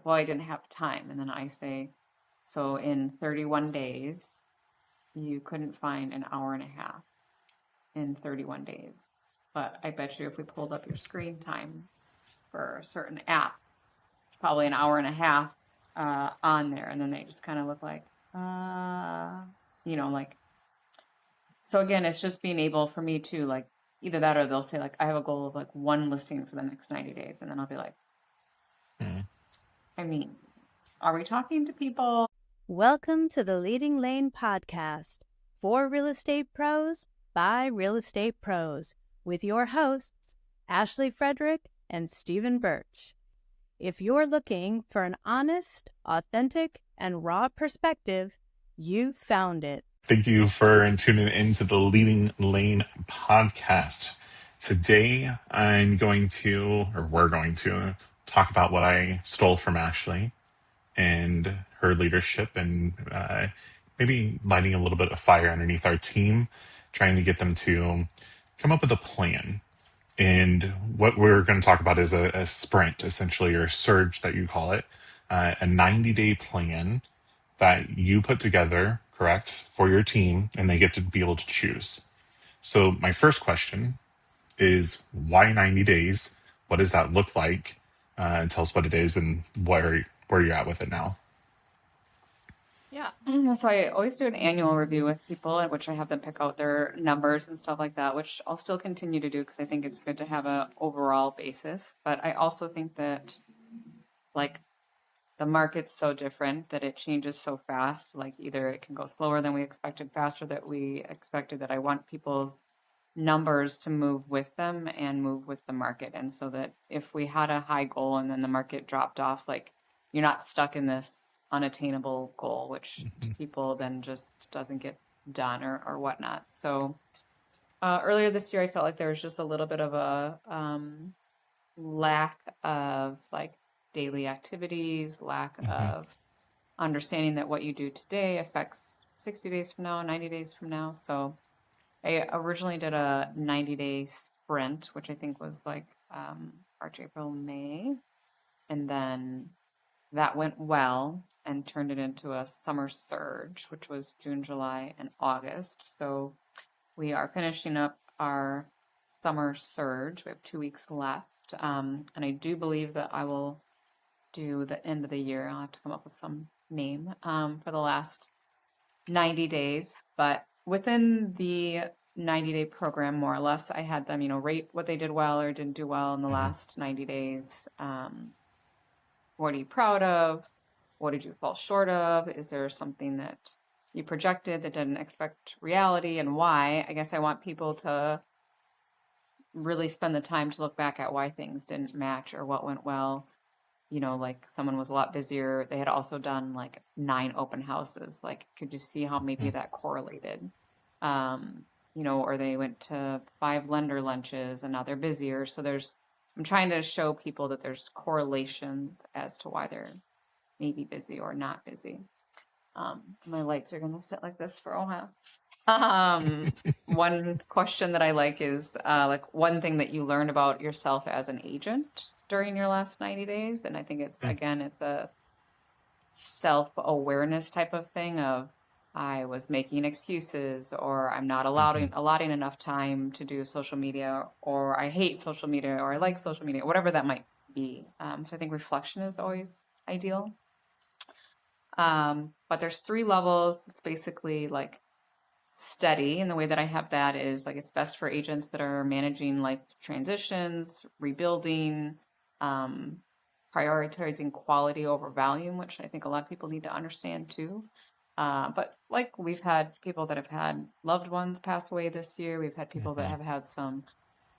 like, well, I didn't have time. And then I say, so in 31 days, you couldn't find an hour and a half in 31 days. But I bet you if we pulled up your screen time for a certain app, it's probably an hour and a half on there. And then they just kind of look like, like, so again, it's just being able for me to like, either that or they'll say like, I have a goal of like one listing for the next 90 days. And then I'll be like, I mean, are we talking to people? Welcome to the LeadingLane podcast for real estate pros by real estate pros with your hosts, Ashley Frederick and Stephen Birch. If you're looking for an honest, authentic, and raw perspective, you found it. Thank you for tuning into the Leading Lane podcast. Today, we're going to talk about what I stole from Ashley and her leadership and maybe lighting a little bit of fire underneath our team, trying to get them to come up with a plan. And what we're going to talk about is a sprint, essentially, or a surge that you call it, a 90-day plan that you put together, correct, for your team, and they get to be able to choose. So my first question is, why 90 days? What does that look like? And tell us what it is and where you're at with it now. Yeah. So I always do an annual review with people in which I have them pick out their numbers and stuff like that, which I'll still continue to do because I think it's good to have an overall basis. But I also think that like the market's so different that it changes so fast. Like either it can go slower than we expected, faster than we expected, that I want people's numbers to move with them and move with the market. And so that if we had a high goal and then the market dropped off, like you're not stuck in this unattainable goal, which to people then just doesn't get done or whatnot. So earlier this year, I felt like there was just a little bit of a lack of like daily activities, lack of understanding that what you do today affects 60 days from now, 90 days from now. So I originally did a 90-day sprint, which I think was like March, April, May. And then that went well and turned it into a summer surge, which was June, July, and August. So we are finishing up our summer surge. We have 2 weeks left. And I do believe that I will do the end of the year. I'll have to come up with some name for the last 90 days. But within the 90-day program, more or less, I had them, rate what they did well or didn't do well in the last 90 days. What are you proud of? What did you fall short of? Is there something that you projected that didn't expect reality, and why? I guess I want people to really spend the time to look back at why things didn't match or what went well. Like someone was a lot busier. They had also done like 9 open houses. Like, could you see how maybe that correlated? Or they went to 5 lender lunches and now they're busier. So I'm trying to show people that there's correlations as to why they're maybe busy or not busy. My lights are going to sit like this for a while. One question that I like is like one thing that you learned about yourself as an agent during your last 90 days. And I think it's a self-awareness type of thing of I was making excuses, or I'm not allotting enough time to do social media, or I hate social media, or I like social media, whatever that might be. So I think reflection is always ideal. But there's 3 levels. It's basically like steady, and the way that I have that is like it's best for agents that are managing life transitions, rebuilding, prioritizing quality over volume, which I think a lot of people need to understand too. But like we've had people that have had loved ones pass away this year. We've had people that have had some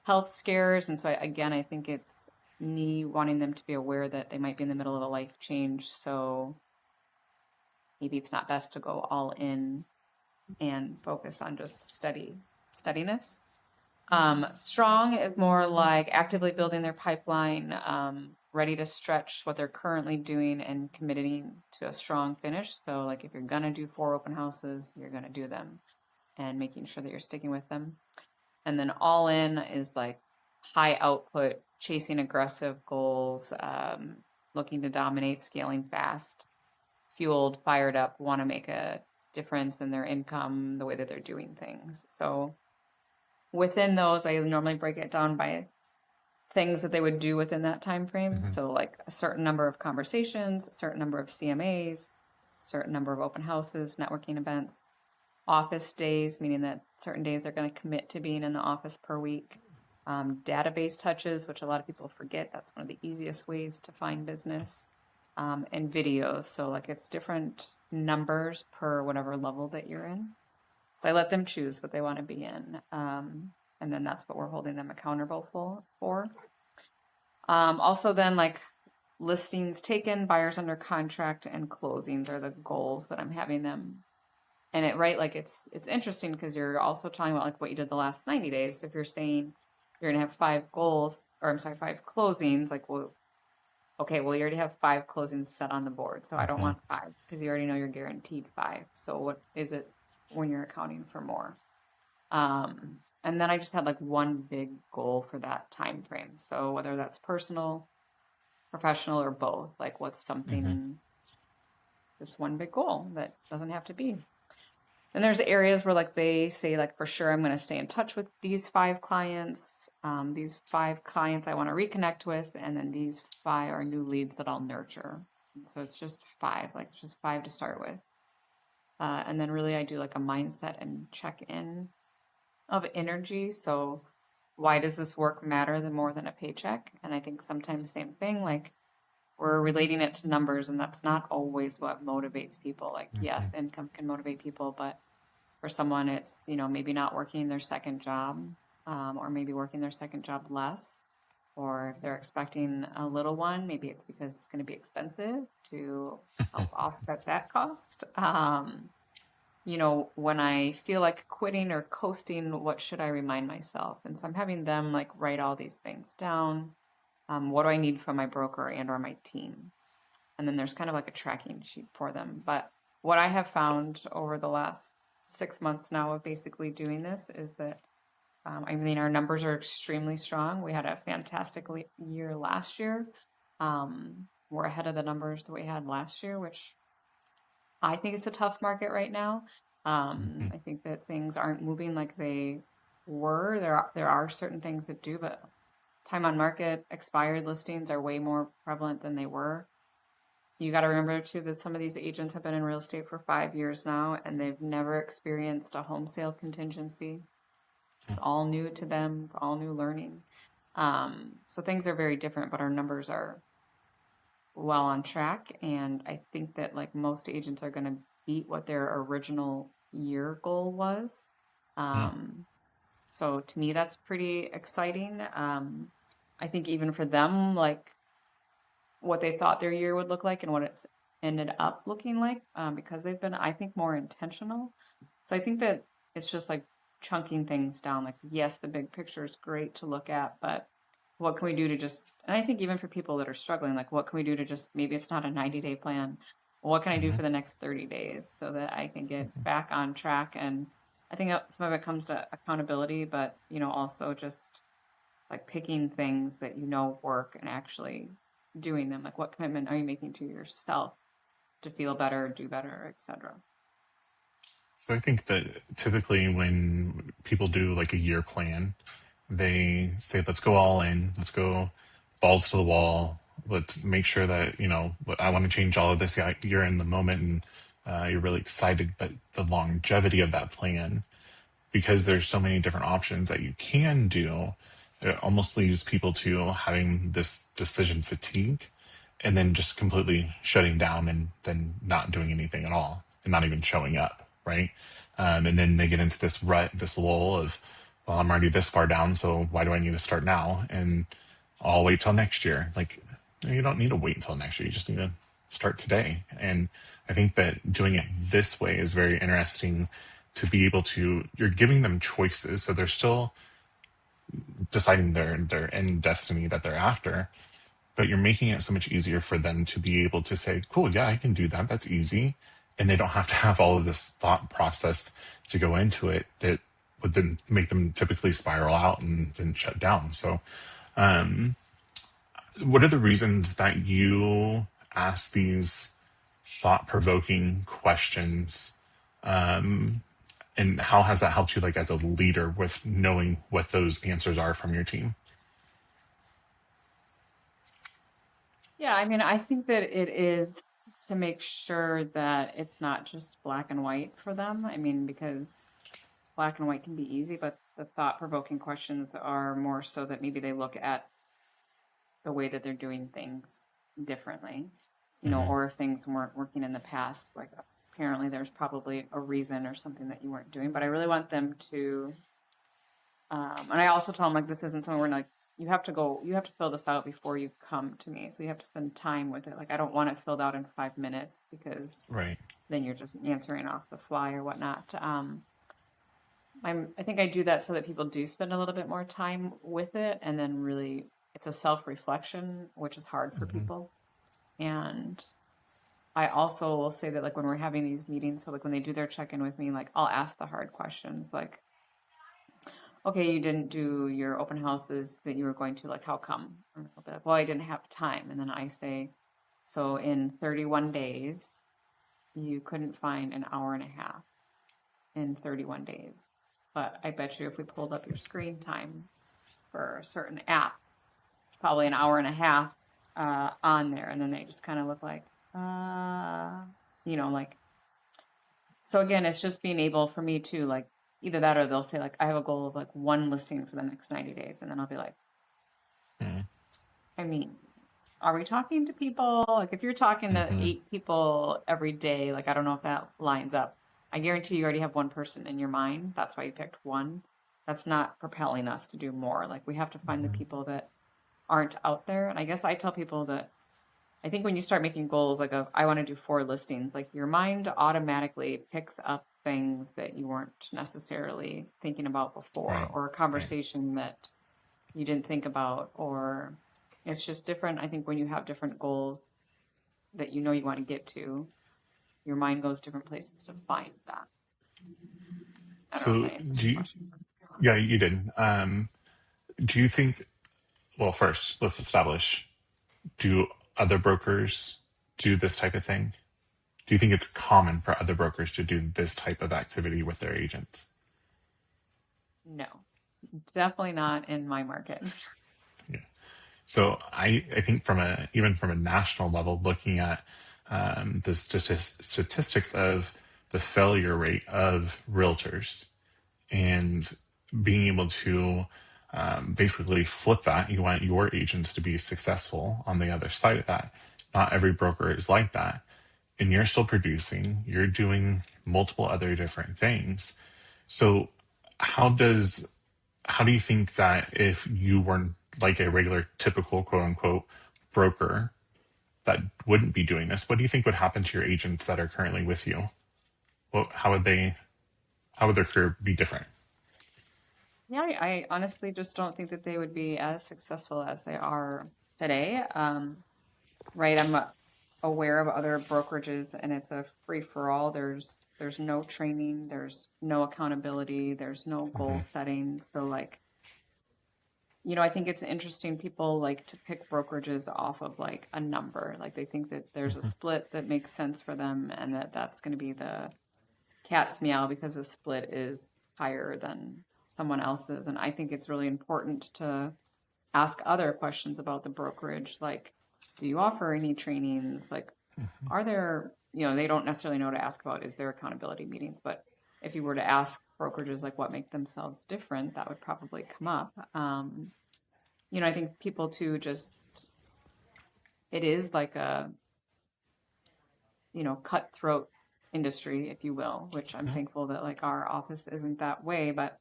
health scares. And so I think it's me wanting them to be aware that they might be in the middle of a life change. So maybe it's not best to go all in and focus on just steadiness. Strong is more like actively building their pipeline, ready to stretch what they're currently doing and committing to a strong finish. So like if you're going to do 4 open houses, you're going to do them and making sure that you're sticking with them. And then all in is like high output, chasing aggressive goals, looking to dominate, scaling fast, fueled, fired up, want to make a difference in their income, the way that they're doing things. So within those, I normally break it down by things that they would do within that time frame. Mm-hmm. So like a certain number of conversations, a certain number of CMAs, certain number of open houses, networking events, office days, meaning that certain days they're going to commit to being in the office per week. Database touches, which a lot of people forget. That's one of the easiest ways to find business. And videos. So like it's different numbers per whatever level that you're in. So I let them choose what they want to be in. And then that's what we're holding them accountable for. Also then like listings taken, buyers under contract, and closings are the goals that I'm having them. And like it's interesting because you're also talking about like what you did the last 90 days. So if you're saying you're gonna have 5 goals, or I'm sorry, 5 closings, like well, okay, well you already have 5 closings set on the board. So I don't want 5 because you already know you're guaranteed 5. So what is it when you're accounting for more? And then I just had like one big goal for that time frame. So whether that's personal, professional, or both, like what's something, just one big goal that doesn't have to be. And there's areas where like they say like for sure I'm going to stay in touch with these 5 clients. These 5 clients I want to reconnect with, and then these 5 are new leads that I'll nurture. So it's just 5, like just 5 to start with. And then really I do like a mindset and check-in of energy. So why does this work matter more than a paycheck? And I think sometimes same thing, like we're relating it to numbers, and that's not always what motivates people. Like yes, income can motivate people, but for someone it's, maybe not working their second job, or maybe working their second job less, or if they're expecting a little one, maybe it's because it's going to be expensive to help offset that cost. When I feel like quitting or coasting, what should I remind myself? And so I'm having them like write all these things down. What do I need from my broker and or my team? And then there's kind of like a tracking sheet for them. But what I have found over the last 6 months now of basically doing this is that, our numbers are extremely strong. We had a fantastic year last year. We're ahead of the numbers that we had last year, which I think it's a tough market right now. I think that things aren't moving like they were. There are certain things that do, but time on market, expired listings are way more prevalent than they were. You got to remember too that some of these agents have been in real estate for 5 years now, and they've never experienced a home sale contingency. It's all new to them, all new learning. So things are very different, but our numbers are well on track. And I think that like most agents are going to beat what their original year goal was. So to me, that's pretty exciting. I think even for them, like what they thought their year would look like and what it's ended up looking like, because they've been, I think, more intentional. So I think that it's just like chunking things down. Like, yes, the big picture is great to look at, but what can we do to just, and I think even for people that are struggling, like what can we do to just, maybe it's not a 90-day plan. What can I do for the next 30 days so that I can get back on track? And I think some of it comes to accountability, but, also just like picking things that work and actually doing them. Like what commitment are you making to yourself to feel better, do better, etc. So I think that typically when people do like a year plan, they say, let's go all in, let's go balls to the wall. Let's make sure that, I want to change all of this. Yeah, you're in the moment and you're really excited, but the longevity of that plan, because there's so many different options that you can do, it almost leaves people to having this decision fatigue and then just completely shutting down and then not doing anything at all and not even showing up, right? And then they get into this rut, this lull of, well, I'm already this far down, so why do I need to start now? And I'll wait till next year. Like, you don't need to wait until next year. You just need to start today. And I think that doing it this way is very interesting to be able to, you're giving them choices. So they're still deciding their end destiny that they're after, but you're making it so much easier for them to be able to say, cool, yeah, I can do that. That's easy. And they don't have to have all of this thought process to go into it that would then make them typically spiral out and then shut down. So What are the reasons that you ask these thought-provoking questions, and how has that helped you, like as a leader, with knowing what those answers are from your team? Yeah, I mean, I think that it is to make sure that it's not just black and white for them. I mean, because black and white can be easy, but the thought-provoking questions are more so that maybe they look at the way that they're doing things differently, Hmm. or if things weren't working in the past, like apparently there's probably a reason or something that you weren't doing. But I really want them to, and I also tell them like this isn't something where like you have to fill this out before you come to me. So you have to spend time with it. Like I don't want it filled out in 5 minutes because Right. then you're just answering off the fly or whatnot. I think I do that so that people do spend a little bit more time with it, and then really it's a self-reflection, which is hard for Hmm. people. And I also will say that like when we're having these meetings, so like when they do their check-in with me, like I'll ask the hard questions, like, okay, you didn't do your open houses that you were going to, like how come? And they'll be like, well, I didn't have time. And then I say, so in 31 days, you couldn't find an hour and a half in 31 days. But I bet you if we pulled up your screen time for a certain app, it's probably an hour and a half on there. And then they just kind of look like, like, so again, it's just being able for me to like either that or they'll say like, I have a goal of like one listing for the next 90 days. And then I'll be like, I mean, are we talking to people? Like if you're talking to Hmm. 8 people every day, like I don't know if that lines up. I guarantee you already have one person in your mind. That's why you picked one. That's not propelling us to do more. Like we have to find the people that aren't out there. And I guess I tell people that I think when you start making goals, like I want to do 4 listings, like your mind automatically picks up things that you weren't necessarily thinking about before, Right. or a Right. conversation that you didn't think about, or it's just different. I think when you have different goals that you want to get to, your mind goes different places to find that. I don't know if So that answers do your you, question. yeah, you did. Do you think, well, first, let's establish, do other brokers do this type of thing? Do you think it's common for other brokers to do this type of activity with their agents? No, definitely not in my market. Yeah. So I think from a even from a national level, looking at the statistics of the failure rate of realtors and being able to basically flip that. You want your agents to be successful on the other side of that. Not every broker is like that. And you're still producing, you're doing multiple other different things. So how does how do you think that if you weren't like a regular typical quote unquote broker that wouldn't be doing this, what do you think would happen to your agents that are currently with you? Well, how would their career be different? Yeah, I honestly just don't think that they would be as successful as they are today. Right, I'm aware of other brokerages, and it's a free for all. There's no training, there's no accountability, there's no goal Hmm. setting. So like, I think it's interesting. People like to pick brokerages off of like a number. Like they think that there's a split that makes sense for them, and that's going to be the cat's meow because the split is higher than someone else's. And I think it's really important to ask other questions about the brokerage, like, do you offer any trainings? Like, are there, they don't necessarily know to ask about is there accountability meetings, but if you were to ask brokerages like what make themselves different, that would probably come up. I think people too just it is like a, cutthroat industry, if you will, which I'm thankful that like our office isn't that way, but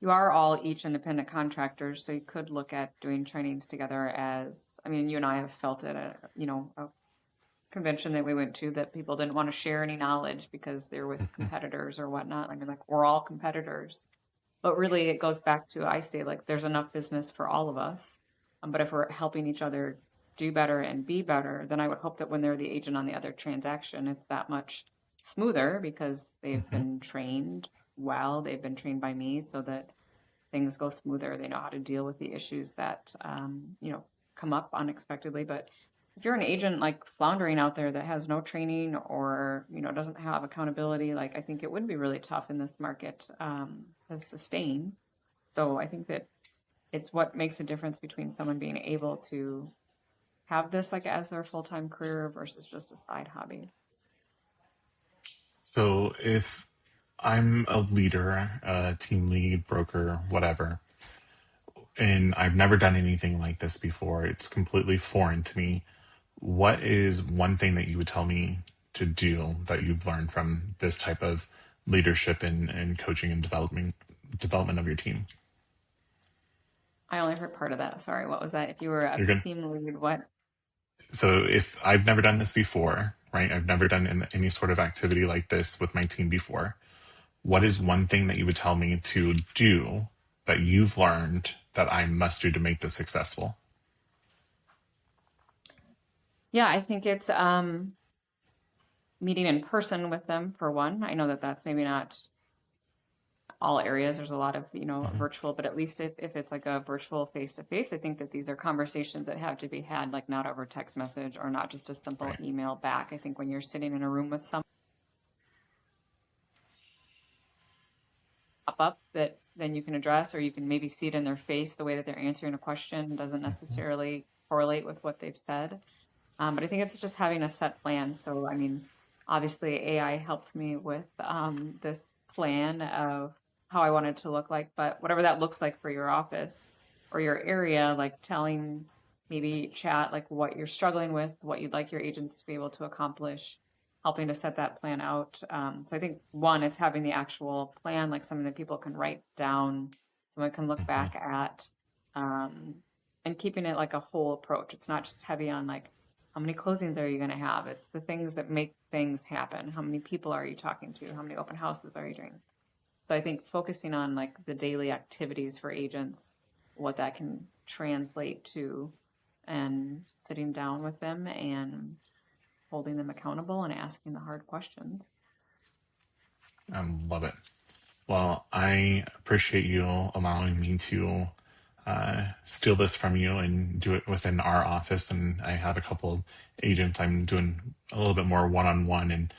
you are all each independent contractors, so you could look at doing trainings together as, I mean, you and I have felt it at, a convention that we went to that people didn't want to share any knowledge because they're with competitors or whatnot. I mean, like we're all competitors, but really it goes back to, I say like there's enough business for all of us. But if we're helping each other do better and be better, then I would hope that when they're the agent on the other transaction, it's that much smoother because they've Hmm. been trained well, they've been trained by me so that things go smoother. They know how to deal with the issues that, come up unexpectedly. But if you're an agent like floundering out there that has no training or, doesn't have accountability, like I think it would be really tough in this market to sustain. So I think that it's what makes a difference between someone being able to have this like as their full-time career versus just a side hobby. So if I'm a leader, a team lead, broker, whatever, and I've never done anything like this before, it's completely foreign to me. What is one thing that you would tell me to do that you've learned from this type of leadership and coaching and development of your team? I only heard part of that. Sorry, what was that? If you were a You're good. team lead, what? So if I've never done this before, right? I've never done any sort of activity like this with my team before. What is one thing that you would tell me to do that you've learned that I must do to make this successful? Yeah, I think it's meeting in person with them for one. I know that that's maybe not all areas. There's a lot of, Mhm. virtual, but at least if it's like a virtual face to face, I think that these are conversations that have to be had, like not over text message or not just a simple Right. email back. I think when you're sitting in a room with someone up that then you can address, or you can maybe see it in their face, the way that they're answering a question doesn't necessarily correlate with what they've said. But I think it's just having a set plan. So, I mean, obviously AI helped me with this plan of how I wanted to look like, but whatever that looks like for your office or your area, like telling maybe chat like what you're struggling with, what you'd like your agents to be able to accomplish, helping to set that plan out. So I think one, it's having the actual plan, like something that people can write down, someone can look Mhm. back at, um, and keeping it like a whole approach. It's not just heavy on like how many closings are you going to have? It's the things that make things happen. How many people are you talking to? How many open houses are you doing? So I think focusing on like the daily activities for agents, what that can translate to, and sitting down with them and holding them accountable and asking the hard questions. Love it. Well, I appreciate you allowing me to steal this from you and do it within our office. And I have a couple of agents I'm doing a little bit more one-on-one and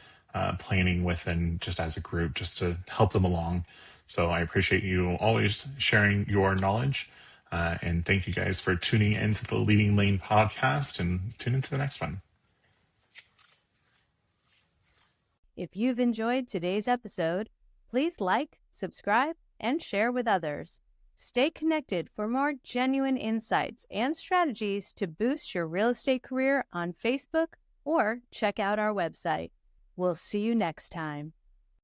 planning with, and just as a group, just to help them along. So I appreciate you always sharing your knowledge. And thank you guys for tuning into the Leading Lane podcast, and tune into the next one. If you've enjoyed today's episode, please like, subscribe, and share with others. Stay connected for more genuine insights and strategies to boost your real estate career on Facebook, or check out our website. We'll see you next time.